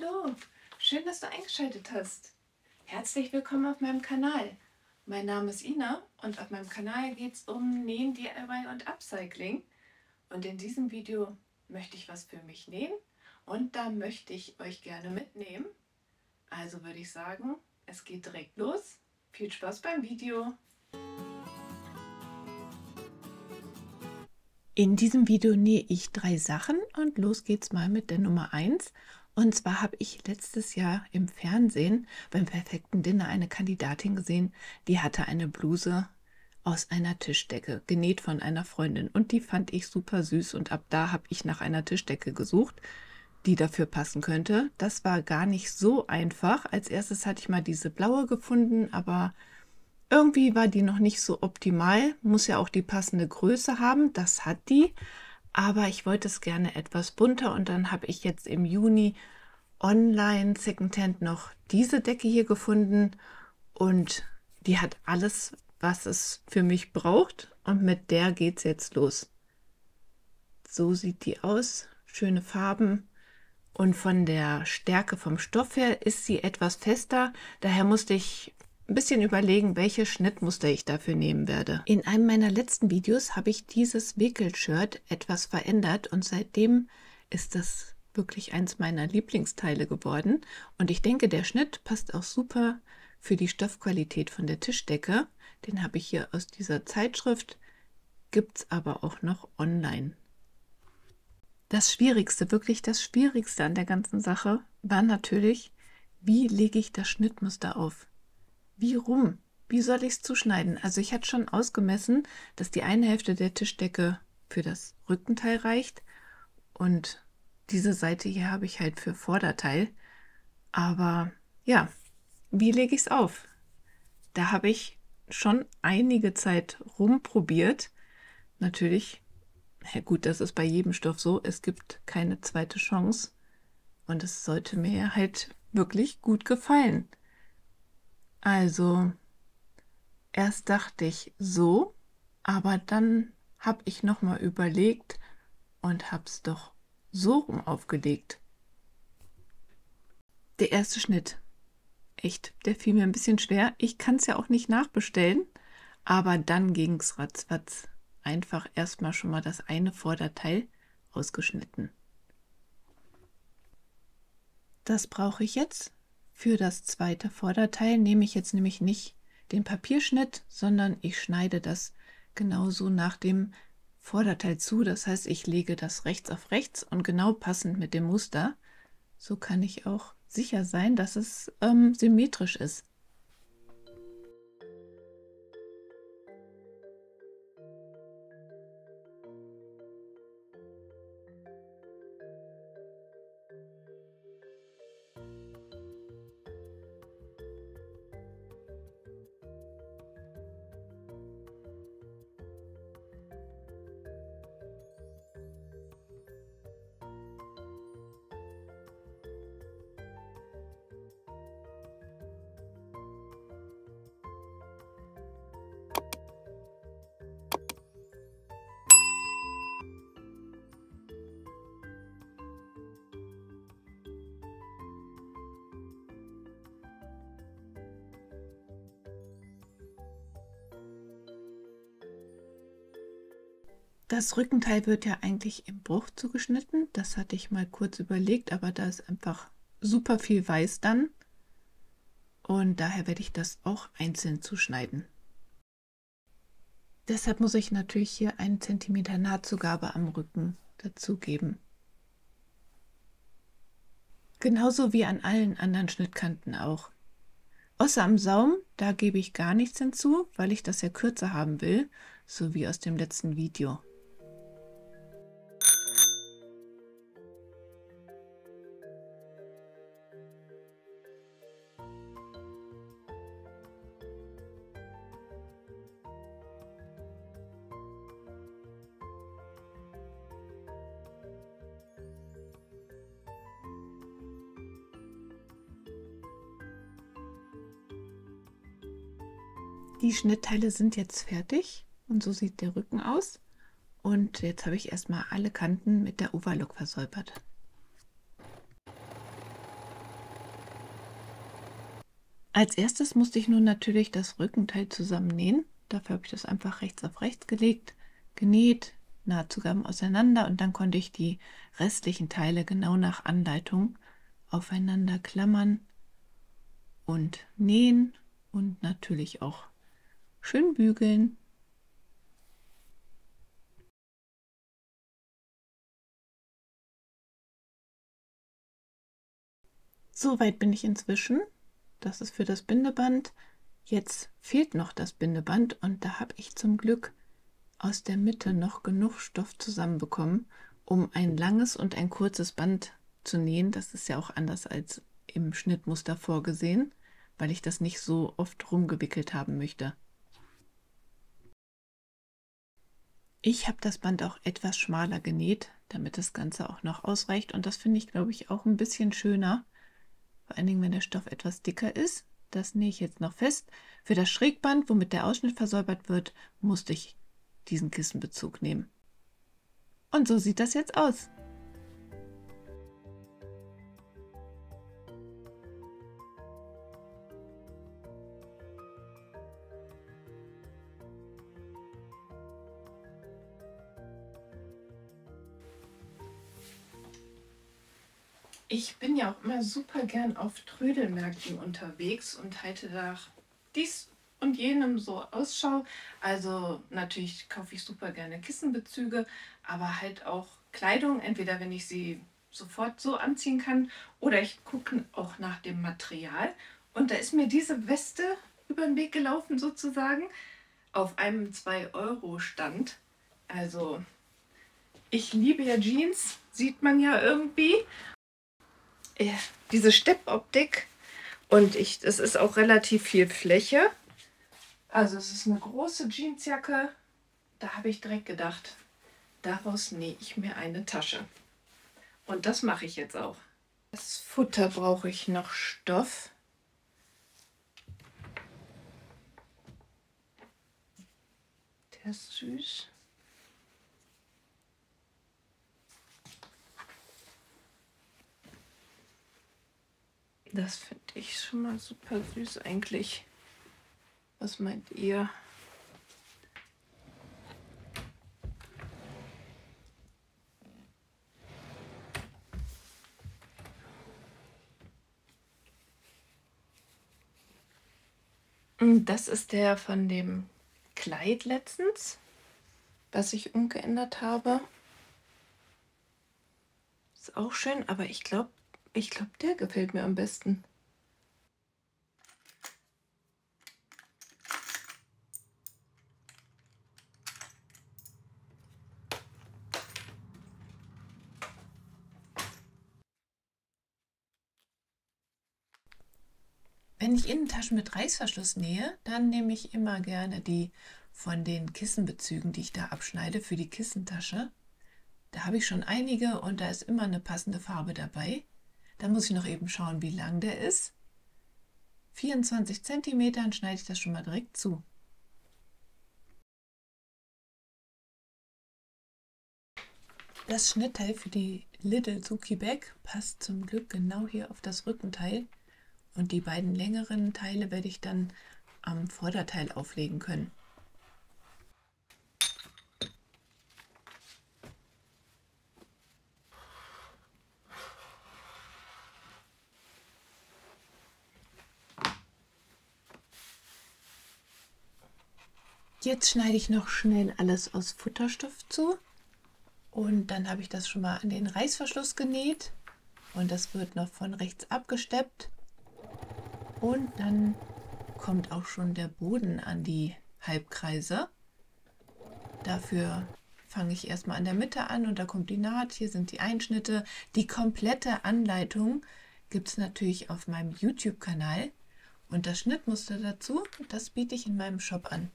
Hallo, schön, dass du eingeschaltet hast. Herzlich willkommen auf meinem Kanal. Mein Name ist Ina und auf meinem Kanal geht es um Nähen, DIY und Upcycling. Und in diesem Video möchte ich was für mich nähen und da möchte ich euch gerne mitnehmen. Also würde ich sagen, es geht direkt los. Viel Spaß beim Video. In diesem Video nähe ich 3 Sachen und los geht's mal mit der Nummer 1. Und zwar habe ich letztes Jahr im Fernsehen beim perfekten Dinner eine Kandidatin gesehen, die hatte eine Bluse aus einer Tischdecke, genäht von einer Freundin. Und die fand ich super süß und ab da habe ich nach einer Tischdecke gesucht, die dafür passen könnte. Das war gar nicht so einfach. Als erstes hatte ich mal diese blaue gefunden, aber irgendwie war die noch nicht so optimal, muss ja auch die passende Größe haben, das hat die, aber ich wollte es gerne etwas bunter und dann habe ich jetzt im Juni online Secondhand noch diese Decke hier gefunden und die hat alles, was es für mich braucht und mit der geht es jetzt los. So sieht die aus, schöne Farben. Und von der Stärke vom Stoff her ist sie etwas fester, daher musste ich ein bisschen überlegen, welche Schnittmuster ich dafür nehmen werde. In einem meiner letzten Videos habe ich dieses Wickelshirt etwas verändert und seitdem ist das wirklich eins meiner Lieblingsteile geworden. Und ich denke, der Schnitt passt auch super für die Stoffqualität von der Tischdecke. Den habe ich hier aus dieser Zeitschrift, gibt es aber auch noch online. Das Schwierigste, wirklich das Schwierigste an der ganzen Sache war natürlich, wie lege ich das Schnittmuster auf? Wie rum? Wie soll ich es zuschneiden? Also ich hatte schon ausgemessen, dass die eine Hälfte der Tischdecke für das Rückenteil reicht und diese Seite hier habe ich halt für Vorderteil. Aber ja, wie lege ich es auf? Da habe ich schon einige Zeit rumprobiert. Natürlich, ja gut, das ist bei jedem Stoff so, es gibt keine zweite Chance und es sollte mir halt wirklich gut gefallen. Also, erst dachte ich so, aber dann habe ich noch mal überlegt und habe es doch so rum aufgelegt. Der erste Schnitt, echt, der fiel mir ein bisschen schwer. Ich kann es ja auch nicht nachbestellen, aber dann ging es ratzfatz. Einfach erstmal schon mal das eine Vorderteil ausgeschnitten. Das brauche ich jetzt. Für das zweite Vorderteil nehme ich jetzt nämlich nicht den Papierschnitt, sondern ich schneide das genauso nach dem Vorderteil zu. Das heißt, ich lege das rechts auf rechts und genau passend mit dem Muster. So kann ich auch sicher sein, dass es symmetrisch ist. Das Rückenteil wird ja eigentlich im Bruch zugeschnitten. Das hatte ich mal kurz überlegt, aber da ist einfach super viel Weiß dann. Und daher werde ich das auch einzeln zuschneiden. Deshalb muss ich natürlich hier 1 cm Nahtzugabe am Rücken dazugeben. Genauso wie an allen anderen Schnittkanten auch. Außer am Saum, da gebe ich gar nichts hinzu, weil ich das ja kürzer haben will, so wie aus dem letzten Video. Die Schnittteile sind jetzt fertig und so sieht der Rücken aus. Und jetzt habe ich erstmal alle Kanten mit der Overlock versäubert. Als erstes musste ich nun natürlich das Rückenteil zusammennähen. Dafür habe ich das einfach rechts auf rechts gelegt, genäht, Nahtzugaben auseinander und dann konnte ich die restlichen Teile genau nach Anleitung aufeinander klammern und nähen und natürlich auch schön bügeln. So weit bin ich inzwischen. Das ist für das Bindeband. Jetzt fehlt noch das Bindeband und da habe ich zum Glück aus der Mitte noch genug Stoff zusammenbekommen, um ein langes und ein kurzes Band zu nähen. Das ist ja auch anders als im Schnittmuster vorgesehen, weil ich das nicht so oft rumgewickelt haben möchte. Ich habe das Band auch etwas schmaler genäht, damit das Ganze auch noch ausreicht und das finde ich, glaube ich, auch ein bisschen schöner. Vor allen Dingen, wenn der Stoff etwas dicker ist. Das nähe ich jetzt noch fest. Für das Schrägband, womit der Ausschnitt versäubert wird, musste ich diesen Kissenbezug nehmen. Und so sieht das jetzt aus. Ich bin ja auch immer super gern auf Trödelmärkten unterwegs und halte da dies und jenem so Ausschau. Also natürlich kaufe ich super gerne Kissenbezüge, aber halt auch Kleidung, entweder wenn ich sie sofort so anziehen kann oder ich gucke auch nach dem Material. Und da ist mir diese Weste über den Weg gelaufen sozusagen auf einem 2-Euro-Stand. Also ich liebe ja Jeans, sieht man ja irgendwie. Diese Steppoptik und es ist auch relativ viel Fläche. Also es ist eine große Jeansjacke. Da habe ich direkt gedacht, daraus nähe ich mir eine Tasche. Und das mache ich jetzt auch. Als Futter brauche ich noch Stoff. Der ist süß. Das finde ich schon mal super süß eigentlich. Was meint ihr? Das ist der von dem Kleid letztens, was ich umgeändert habe. Ist auch schön, aber ich glaube, der gefällt mir am besten. Wenn ich Innentaschen mit Reißverschluss nähe, dann nehme ich immer gerne die von den Kissenbezügen, die ich da abschneide für die Kissentasche. Da habe ich schon einige und da ist immer eine passende Farbe dabei. Dann muss ich noch eben schauen, wie lang der ist. 24 cm schneide ich das schon mal direkt zu. Das Schnittteil für die Little Suki Bag passt zum Glück genau hier auf das Rückenteil. Und die beiden längeren Teile werde ich dann am Vorderteil auflegen können. Jetzt schneide ich noch schnell alles aus Futterstoff zu und dann habe ich das schon mal an den Reißverschluss genäht und das wird noch von rechts abgesteppt und dann kommt auch schon der Boden an die Halbkreise. Dafür fange ich erstmal an der Mitte an und da kommt die Naht, hier sind die Einschnitte. Die komplette Anleitung gibt es natürlich auf meinem YouTube-Kanal und das Schnittmuster dazu, das biete ich in meinem Shop an.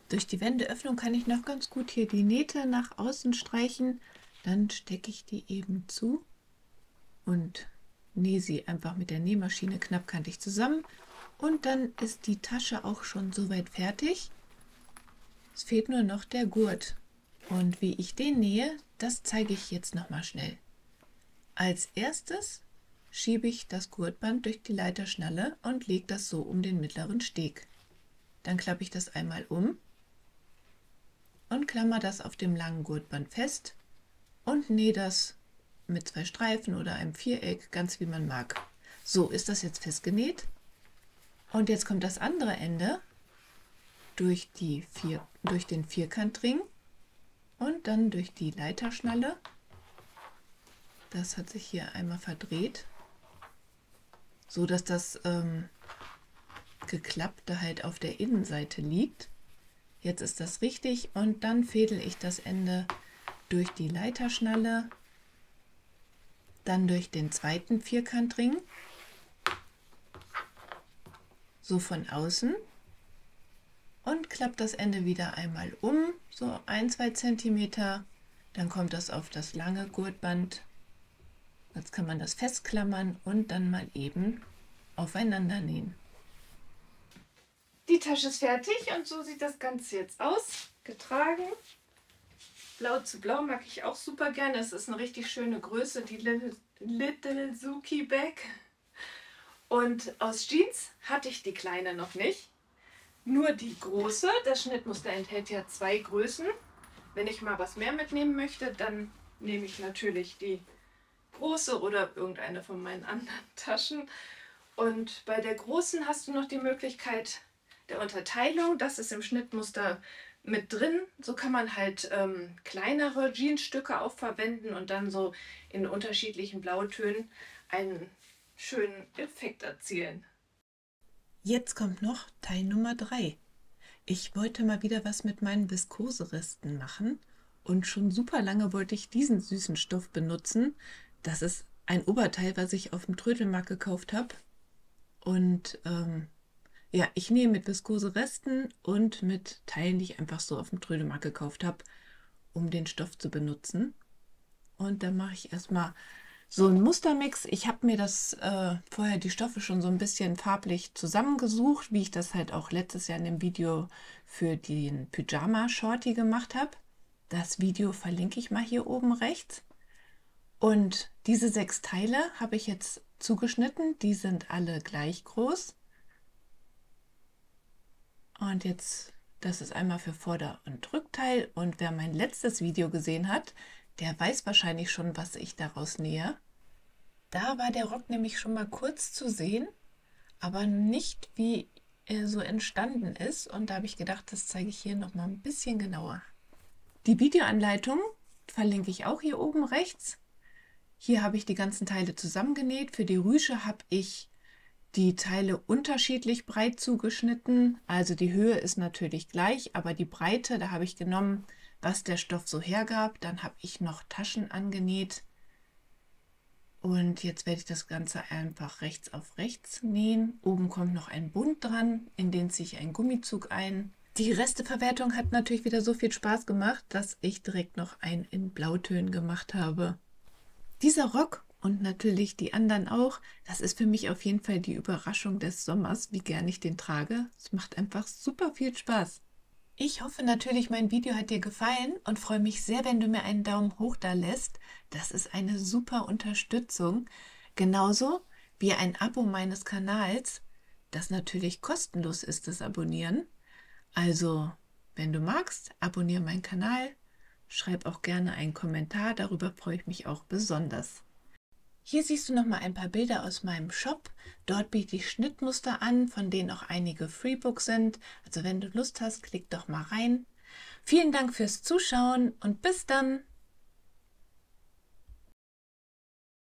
Durch die Wendeöffnung kann ich noch ganz gut hier die Nähte nach außen streichen. Dann stecke ich die eben zu und nähe sie einfach mit der Nähmaschine knappkantig zusammen. Und dann ist die Tasche auch schon soweit fertig. Es fehlt nur noch der Gurt. Und wie ich den nähe, das zeige ich jetzt noch mal schnell. Als erstes schiebe ich das Gurtband durch die Leiterschnalle und lege das so um den mittleren Steg. Dann klappe ich das einmal um und klammer das auf dem langen Gurtband fest und nähe das mit 2 Streifen oder einem Viereck, ganz wie man mag. So ist das jetzt festgenäht. Und jetzt kommt das andere Ende durch den Vierkantring und dann durch die Leiterschnalle. Das hat sich hier einmal verdreht, so dass das Geklappte halt auf der Innenseite liegt. Jetzt ist das richtig und dann fädel ich das Ende durch die Leiterschnalle, dann durch den zweiten Vierkantring, so von außen, und klappe das Ende wieder einmal um, so 1-2 cm. Dann kommt das auf das lange Gurtband. Jetzt kann man das festklammern und dann mal eben aufeinander nähen. Die Tasche ist fertig und so sieht das Ganze jetzt aus. Getragen. Blau zu Blau mag ich auch super gerne. Es ist eine richtig schöne Größe, die Little Suki Bag. Und aus Jeans hatte ich die kleine noch nicht. Nur die große. Das Schnittmuster enthält ja 2 Größen. Wenn ich mal was mehr mitnehmen möchte, dann nehme ich natürlich die große oder irgendeine von meinen anderen Taschen. Und bei der großen hast du noch die Möglichkeit der Unterteilung. Das ist im Schnittmuster mit drin. So kann man halt kleinere Jeansstücke auch verwenden und dann so in unterschiedlichen Blautönen einen schönen Effekt erzielen. Jetzt kommt noch Teil Nummer 3. Ich wollte mal wieder was mit meinen Viskoseresten machen und schon super lange wollte ich diesen süßen Stoff benutzen. Das ist ein Oberteil, was ich auf dem Trödelmarkt gekauft habe. Und ja, ich nähe mit Viskoseresten und mit Teilen, die ich einfach so auf dem Trödelmarkt gekauft habe, um den Stoff zu benutzen. Und dann mache ich erstmal so einen Mustermix. Ich habe mir vorher die Stoffe schon so ein bisschen farblich zusammengesucht, wie ich das halt auch letztes Jahr in dem Video für den Pyjama Shorty gemacht habe. Das Video verlinke ich mal hier oben rechts. Und diese 6 Teile habe ich jetzt zugeschnitten. Die sind alle gleich groß. Und jetzt, das ist einmal für Vorder- und Rückteil. Und wer mein letztes Video gesehen hat, der weiß wahrscheinlich schon, was ich daraus nähe. Da war der Rock nämlich schon mal kurz zu sehen, aber nicht, wie er so entstanden ist. Und da habe ich gedacht, das zeige ich hier noch mal ein bisschen genauer. Die Videoanleitung verlinke ich auch hier oben rechts. Hier habe ich die ganzen Teile zusammengenäht. Für die Rüsche habe ich die Teile unterschiedlich breit zugeschnitten. Also die Höhe ist natürlich gleich, aber die Breite, da habe ich genommen, was der Stoff so hergab. Dann habe ich noch Taschen angenäht. Und jetzt werde ich das Ganze einfach rechts auf rechts nähen. Oben kommt noch ein Bund dran, in den ziehe ich einen Gummizug ein. Die Resteverwertung hat natürlich wieder so viel Spaß gemacht, dass ich direkt noch einen in Blautönen gemacht habe. Dieser Rock und natürlich die anderen auch, das ist für mich auf jeden Fall die Überraschung des Sommers, wie gern ich den trage. Es macht einfach super viel Spaß. Ich hoffe natürlich, mein Video hat dir gefallen und freue mich sehr, wenn du mir einen Daumen hoch da lässt. Das ist eine super Unterstützung. Genauso wie ein Abo meines Kanals, das natürlich kostenlos ist, das Abonnieren. Also, wenn du magst, abonniere meinen Kanal. Schreib auch gerne einen Kommentar, darüber freue ich mich auch besonders. Hier siehst du noch mal ein paar Bilder aus meinem Shop. Dort biete ich Schnittmuster an, von denen auch einige Freebooks sind. Also wenn du Lust hast, klick doch mal rein. Vielen Dank fürs Zuschauen und bis dann!